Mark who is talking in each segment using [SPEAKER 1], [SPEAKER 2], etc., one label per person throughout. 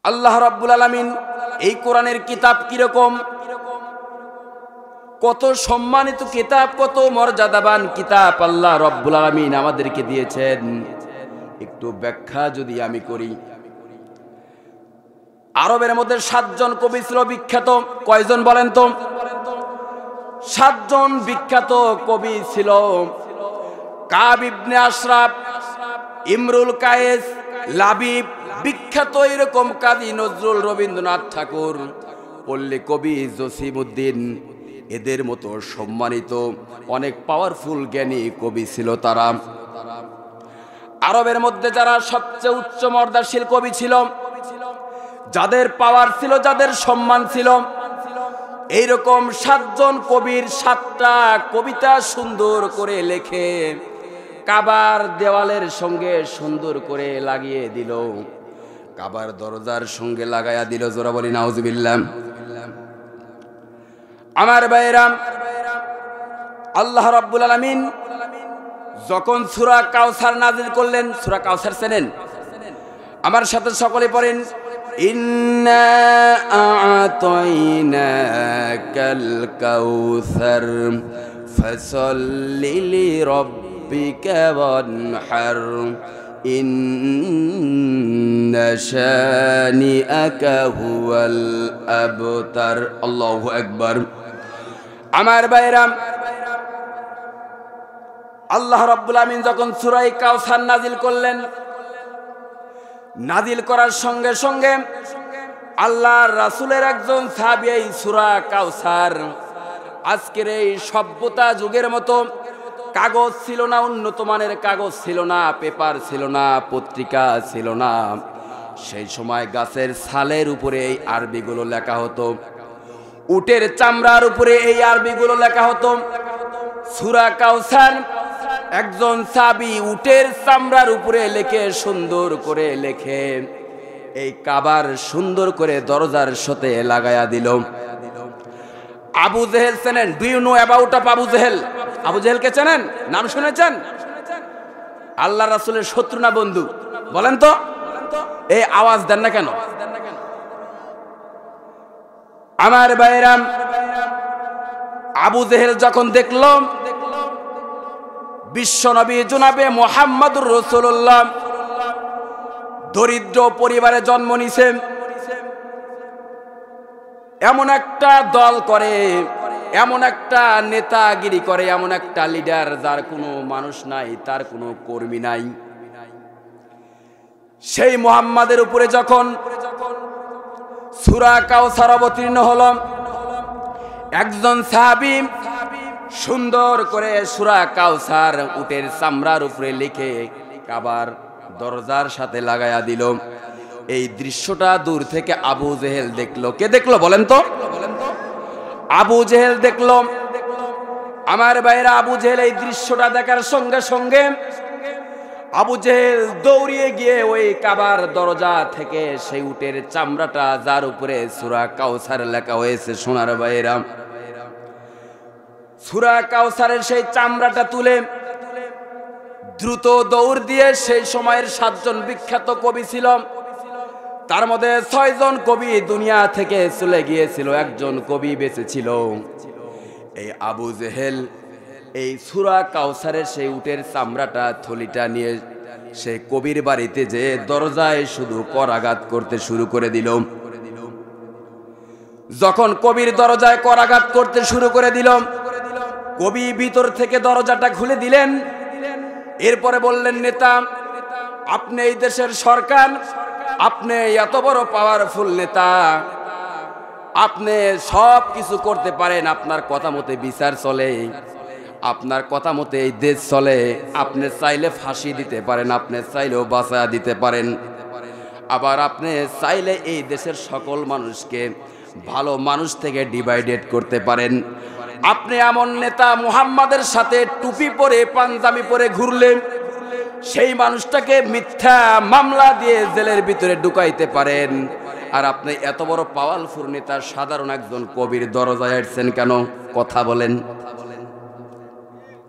[SPEAKER 1] আল্লাহ রাব্বুল আলামিন এই কোরআনের কিতাব কিরকম, কত সম্মানিত কিতাব, কত মর্যাদাবান কিতাব আল্লাহ রাব্বুল আলামিন আমাদেরকে দিয়েছেন, একটু ব্যাখ্যা যদি আমি করি। আরবের মধ্যে 7 জন কবি ছিল বিখ্যাত। কয়জন বলেন তো? 7 জন বিখ্যাত কবি ছিল। কাব ইবনে আশরাফ, ইমরুল কায়েস, লাবিব, বিখ্যাত এরকম কাজী নজরুল, রবীন্দ্রনাথ ঠাকুর, পল্লী কবি জসিমউদ্দিন, এদের মতো সম্মানিত অনেক পাওয়ারফুল জ্ঞানী কবি ছিল তারা। আরবের মধ্যে যারা সবচেয়ে উচ্চ মর্যাদাশীল কবি ছিল, যাদের পাওয়ার ছিল, যাদের সম্মান ছিল, এইরকম 7 জন কবির 7টা কবিতা সুন্দর করে লেখে কাবার দেওয়ালের সঙ্গে সুন্দর করে লাগিয়ে দিল, কাবার দরজার সঙ্গে লাগায়া দিল। জোরা বলি নাউজুবিল্লাহ। আমার ভাইরা, আল্লাহ রাব্বুল আলামিন যখন সূরা কাউসার নাজিল করলেন, সূরা কাউসার চেনেন? আমার সাথে সকলে পড়েন, ইন্না আ'তাইনাকাল কাউসার ফাসাল্লি লিরাব্বিকা ওয়ানহার ইন্না শানিআকা হুয়াল আবতার। আল্লাহু আকবার। আমার ভাইরা, আল্লাহ রাব্বুল আমিন যখন সূরা কাউসার নাজিল করলেন, নাজিল করার সঙ্গে সঙ্গে আল্লাহর রাসূলের একজন সাহাবী এই সূরা কাউসার, আজকের এই সভ্যতা যুগের মতো কাগজ ছিল না, উন্নত মানের কাগজ ছিল না, পেপার ছিল না, পত্রিকা ছিল না। সেই সময় গাছের ছালের উপরে এই আরবিগুলো লেখা হতো, উটের চামড়ার উপরে এই আরবিগুলো লেখা হতো। সূরা কাউসার একজন সাহাবী উটের চামড়ার উপরে লেখে, সুন্দর করে লেখে এই কাবার সুন্দর করে দরজার সাথে লাগায়া দিল। Abu Jahl? Do you know about of Abu Abu জেহেলকে চেনেন? নাম শুনেছেন? আল্লাহ রাসূলের শত্রু না বন্ধু? বলেন তো। এই আওয়াজ দেন না কেন? আমার ভাইরা, আবু জেহেল যখন দেখল বিশ্বনবী জনাবে মুহাম্মদুর রাসূলুল্লাহ দরিদ্র পরিবারে জন্ম নিছে, এমন একটা দল করে, এমন একটা নেতাগিরি করে, এমন একটা লিডার যার কোনো মানুষ নাই, তার কোনো কর্মী নাই, সেই মুহাম্মাদের উপরে যখন সূরা কাউসার অবতীর্ণ হলো, একজন সাহাবী সুন্দর করে সূরা কাউসার উটের চামড়ার উপরে লিখে কাবার দরজার সাথে লাগায়া দিল। এই দৃশ্যটা দূর থেকে আবু জেহেল দেখলো। কে দেখলো বলেন তো? আবু জেহেল দেখলো। আমার ভাইরা, আবু জেহেল এই দৃশ্যটা দেখার সঙ্গে সঙ্গে আবু জেহেল দৌড়িয়ে গিয়ে ওই কাবার দরজা থেকে সেই উটের চামড়াটা, যার উপরে সূরা কাউসার লেখা হয়েছে, সোনার ভাইরা, সূরা কাউসারের সেই চামড়াটা তুলে দ্রুত দৌড় দিয়ে, সেই সময়ের 7 জন বিখ্যাত কবি ছিল, তার মধ্যে 6 জন কবি দুনিয়া থেকে চলে গিয়েছিল, একজন কবি বেঁচে ছিল। এই আবু জেহেল এই সূরা কাউসারের সেই উটের চামড়াটা, থলিটা নিয়ে সেই কবির বাড়িতে যে দরজায় শুধু করাঘাত করতে শুরু করে দিল। যখন কবির দরজায় করাঘাত করতে শুরু করে দিল, কবি ভিতর থেকে দরজাটা খুলে দিলেন। এরপরে বললেন, নেতা, আপনি এই দেশের সরকার, আপনি এত বড় পাওয়ারফুল নেতা, আপনি সব কিছু করতে পারেন, আপনার কথা মতে বিচার চলে, আপনার কথা মতে এই দেশ চলে, আপনি চাইলে ফাঁসি দিতে পারেন, আপনি চাইলেও বাঁচায়া দিতে পারেন, আবার আপনি চাইলে এই দেশের সকল মানুষকে ভালো মানুষ থেকে ডিভাইডেড করতে পারেন। আপনি এমন নেতা, মুহাম্মাদের সাথে টুপি পরে পাঞ্জাবি পরে ঘুরলে সেই মানুষটাকে মিথ্যা মামলা দিয়ে জেলের ভিতরে ঢুকাইতে পারেন। আর আপনি এত বড় পাওয়ারফুল নেতা, সাধারণ একজন কবির দরজায় আসছেন কেন? কথা বলেন,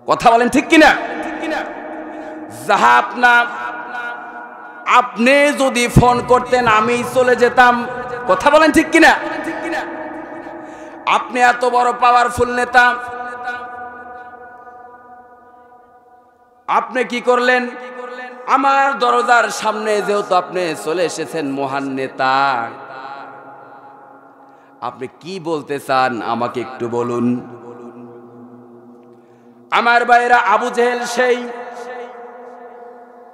[SPEAKER 1] কথা বলেন, ঠিক কিনা? যাহা আপনার আপনি যদি ফোন করতেন আমি চলে যেতাম। কথা বলেন ঠিক কিনা? আপনি এত বড় পাওয়ারফুল নেতা, আপনি কি করলেন? আমার দরজার সামনে যেহেতু আপনি চলে এসেছেন মহান নেতা, আপনি কি বলতে চান আমাকে একটু বলুন। আমার ভাইরা, আবু জেহেল সেই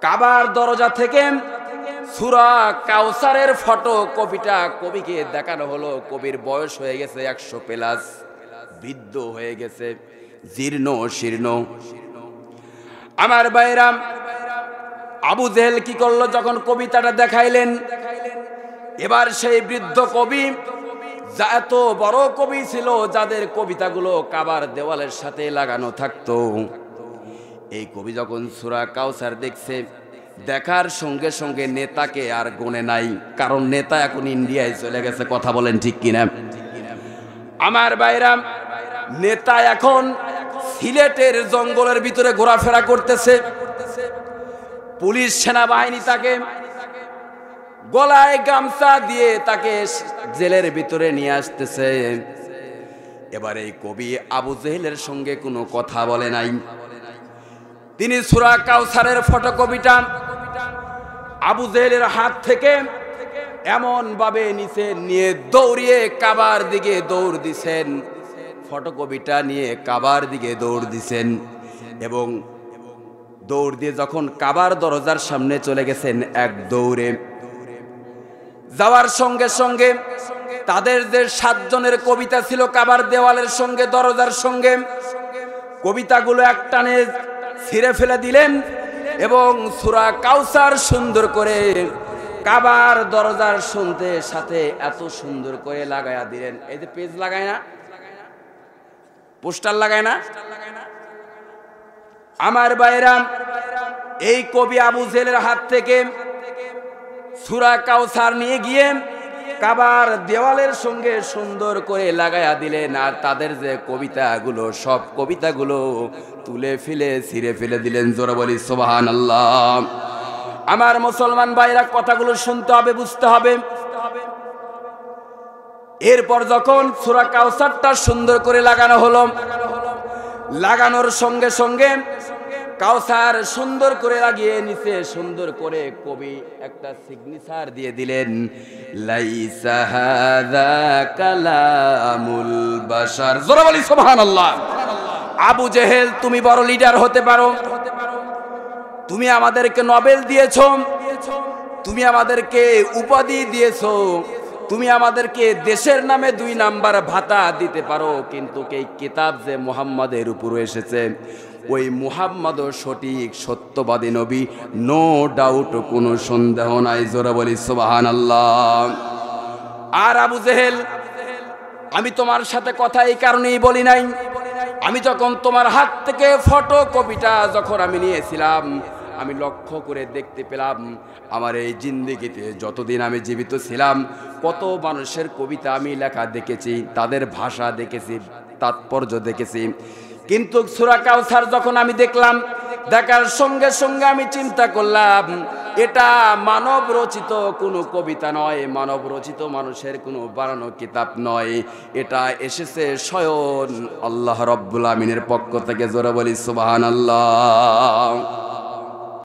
[SPEAKER 1] কাবার দরজা থেকে সূরা কাউসারের ফটো কবিটা কবিকে দেখানো হলো। কবির বয়স হয়ে গেছে 100+, বৃদ্ধ হয়ে গেছে, জীর্ণ শীর্ণ। আমার ভাইরা, আবু জেহেল কি করলো? যখন কবিতাটা দেখাইলেন, এবার সেই বৃদ্ধ কবি, যা এত বড় কবি ছিল, যাদের কবিতাগুলো কাবার দেওয়ালের সাথে লাগানো থাকতো, এই কবি যখন সূরা কাউসার দেখছে, দেখার সঙ্গে সঙ্গে নেতাকে আর গোনে নাই, কারণ নেতা এখন ইন্ডিয়ায় চলে গেছে। কথা বলেন ঠিক কিনা? আমার ভাইরা, নেতা এখন সিলেটের জঙ্গলের ভিতরে ঘোরাফেরা করতেছে। পুলিশ সেনাবাহিনী তাকে গলায় গামছা দিয়ে তাকে জেলের ভিতরে নিয়ে আসতেছে। এবার এই কবি আবু জেহেলের সঙ্গে কোনো কথা বলে নাই। তিনি সূরা কাউসারের ফটোকপিটা আবু জেহেলের হাত থেকে এমন ভাবে নিচে নিয়ে দৌড়িয়ে কাবার দিকে দৌড় দিছেন। ফটোকপিটা নিয়ে কাবার দিকে দৌড় দিছেন এবং দৌড় দিয়ে যখন কাবার দরজার সামনে চলে গেছেন, এক দৌড়ে যাওয়ার সঙ্গে সঙ্গে তাদের যে 7 জনের কবিতা ছিল কাবার দেওয়ালের সঙ্গে দরজার সঙ্গে, কবিতাগুলো একটানে ছিঁড়ে ফেলে দিলেন এবং সূরা কাউসার সুন্দর করে কাবার দরজার শুনতে সাথে এত সুন্দর করে লাগায়া দিলেন। এই যে পেজ লাগায় না, পোস্টার লাগায় না, আমার ভাইরা, এই কবি আবু জেহেলের হাত থেকে সূরা কাউসার নিয়ে গিয়ে কাবার দেওয়ালের সঙ্গে সুন্দর করে লাগায়া দিলেন। আর তাদের যে কবিতাগুলো, সব কবিতাগুলো তুলে ফেলে ছিঁড়ে ফেলে দিলেন। জোরে বলি সুবহানাল্লাহ। আমার মুসলমান ভাইরা, কথাগুলো শুনতে হবে, বুঝতে হবে। এরপর যখন সূরা কাউসারটা সুন্দর করে লাগানো হলো, লাগানোর সঙ্গে সঙ্গে কাউসার সুন্দর করে লাগিয়ে নিচে সুন্দর করে কবি একটা সিগনেচার দিয়ে দিলেন, লাইসা হাযা কালামুল বাশার। জোরে বলি সুবহানাল্লাহ। আবু জেহেল, তুমি বড় লিডার হতে পারো, তুমি আমাদেরকে নোবেল দিয়েছো, তুমি আমাদেরকে উপাধি দিয়েছো, তুমি আমাদেরকে দেশের নামে 2 নাম্বার ভাতা দিতে পারো, কিন্তু এই কিতাব যে মুহাম্মাদের উপর এসেছে, ওই মুহাম্মাদও সঠিক সত্যবাদী নবী, নো ডাউট, কোনো সন্দেহ নাই। জোরে বলি সুবহানাল্লাহ। আর আবু জেহেল, আমি তোমার সাথে কথা এই কারণেই বলি নাই, আমি যখন তোমার হাত থেকে ফটোকপিটা যখন আমি নিয়েছিলাম, আমি লক্ষ্য করে দেখতে পেলাম আমার এই জিন্দেগিতে যতদিন আমি জীবিত ছিলাম কত মানুষের কবিতা আমি লেখা দেখেছি, তাদের ভাষা দেখেছি, তাৎপর্য দেখেছি, কিন্তু সূরা কাউসার যখন আমি দেখলাম, দেখার সঙ্গে সঙ্গে আমি চিন্তা করলাম, এটা মানব রচিত কোনো কবিতা নয়, মানব রচিত মানুষের কোনো বানানো কিতাব নয়, এটা এসেছে স্বয়ং আল্লাহ রাব্বুল আমিনের পক্ষ থেকে। জোরে বলি সুবহানাল্লাহ।